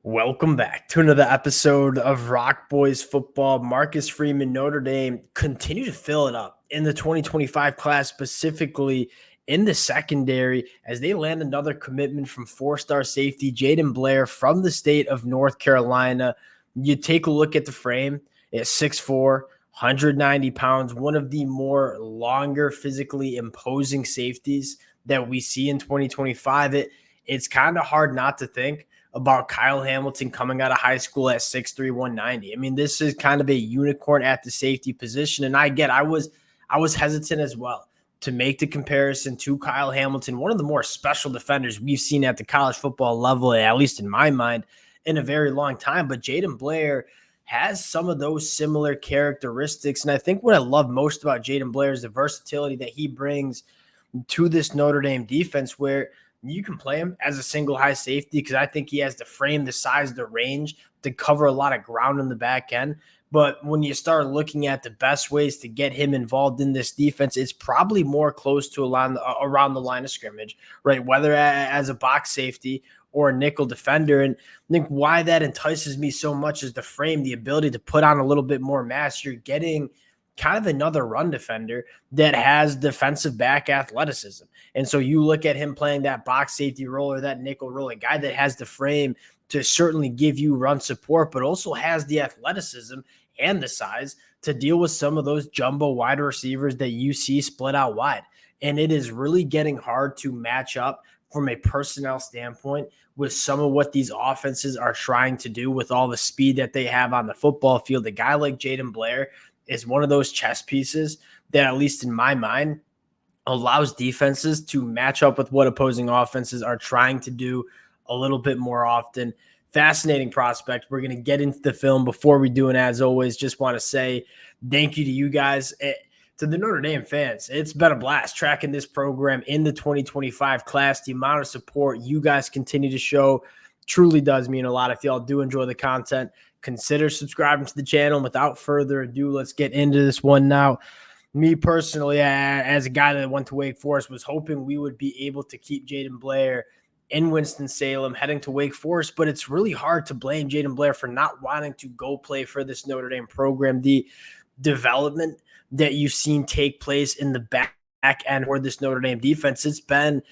Welcome back to another episode of Rock Boys Football. Marcus Freeman, Notre Dame continue to fill it up in the 2025 class, specifically in the secondary, as they land another commitment from four-star safety Jaden Blair from the state of North Carolina. You take a look at the frame at 6'4", 190 pounds, one of the more longer, physically imposing safeties that we see in 2025. It's kind of hard not to think about Kyle Hamilton coming out of high school at 6'3", 190. I mean, this is kind of a unicorn at the safety position. And I was hesitant as well to make the comparison to Kyle Hamilton, one of the more special defenders we've seen at the college football level, at least in my mind, in a very long time. But Jaden Blair has some of those similar characteristics. And I think what I love most about Jaden Blair is the versatility that he brings to this Notre Dame defense, where you can play him as a single high safety because I think he has the frame, the size, the range to cover a lot of ground in the back end. But when you start looking at the best ways to get him involved in this defense, it's probably more close to around the line of scrimmage, right? Whether as a box safety or a nickel defender. And I think why that entices me so much is the frame, the ability to put on a little bit more mass. You're getting kind of another run defender that has defensive back athleticism. And so you look at him playing that box safety role or that nickel role, a guy that has the frame to certainly give you run support, but also has the athleticism and the size to deal with some of those jumbo wide receivers that you see split out wide. And it is really getting hard to match up from a personnel standpoint with some of what these offenses are trying to do with all the speed that they have on the football field. A guy like Jaden Blair is one of those chess pieces that, at least in my mind, allows defenses to match up with what opposing offenses are trying to do a little bit more often. Fascinating prospect. We're going to get into the film. Before we do, and as always, just want to say thank you to you guys, to the Notre Dame fans. It's been a blast tracking this program in the 2025 class. The amount of support you guys continue to show truly does mean a lot. If y'all do enjoy the content, consider subscribing to the channel. And without further ado, let's get into this one now. Me personally, as a guy that went to Wake Forest, was hoping we would be able to keep Jaden Blair in Winston-Salem heading to Wake Forest, but it's really hard to blame Jaden Blair for not wanting to go play for this Notre Dame program. The development that you've seen take place in the back end for this Notre Dame defense, it's been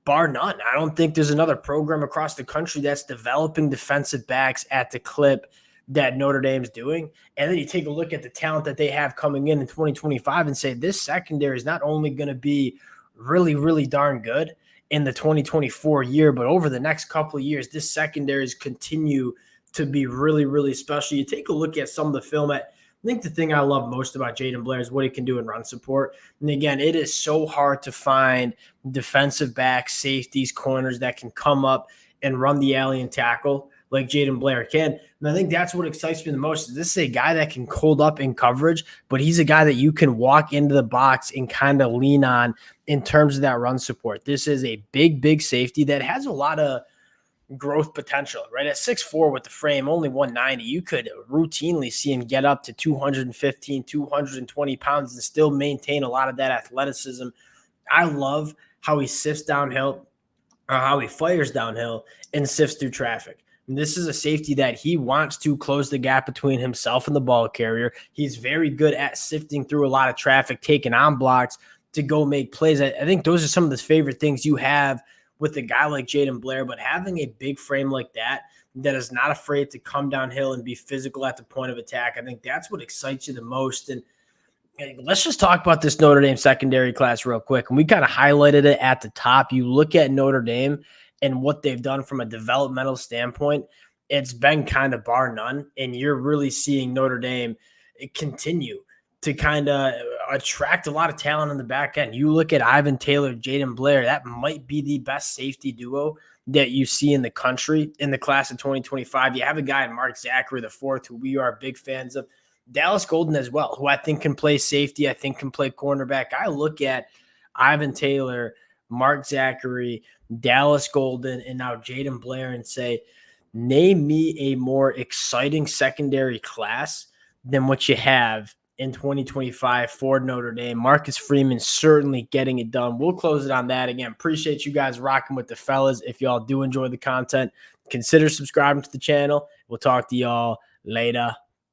bar none. I don't think there's another program across the country that's developing defensive backs at the clip that Notre Dame's doing. And then you take a look at the talent that they have coming in 2025 and say this secondary is not only going to be really, really darn good in the 2024 year, but over the next couple of years, this secondary is continue to be really, really special. You take a look at some of the film I think the thing I love most about Jaden Blair is what he can do in run support. And again, it is so hard to find defensive backs, safeties, corners that can come up and run the alley and tackle like Jaden Blair can. And I think that's what excites me the most. Is this is a guy that can hold up in coverage, but he's a guy that you can walk into the box and kind of lean on in terms of that run support. This is a big, big safety that has a lot of growth potential, right? At 6'4" with the frame, only 190, you could routinely see him get up to 215, 220 pounds and still maintain a lot of that athleticism. I love how he sifts downhill, or how he fires downhill and sifts through traffic. And this is a safety that he wants to close the gap between himself and the ball carrier. He's very good at sifting through a lot of traffic, taking on blocks to go make plays. I think those are some of the favorite things you have with a guy like Jaden Blair, but having a big frame like that is not afraid to come downhill and be physical at the point of attack, I think that's what excites you the most. And let's just talk about this Notre Dame secondary class real quick. And we kind of highlighted it at the top. You look at Notre Dame and what they've done from a developmental standpoint, it's been kind of bar none. And you're really seeing Notre Dame continue to kind of attract a lot of talent in the back end. You look at Ivan Taylor, Jaden Blair, that might be the best safety duo that you see in the country in the class of 2025. You have a guy in Mark Zachary IV, who we are big fans of. Dallas Golden as well, who I think can play safety, I think can play cornerback. I look at Ivan Taylor, Mark Zachary, Dallas Golden, and now Jaden Blair and say, name me a more exciting secondary class than what you have in 2025 for Notre Dame. Marcus Freeman certainly getting it done. We'll close it on that. Again, appreciate you guys rocking with the fellas. If y'all do enjoy the content, consider subscribing to the channel. We'll talk to y'all later.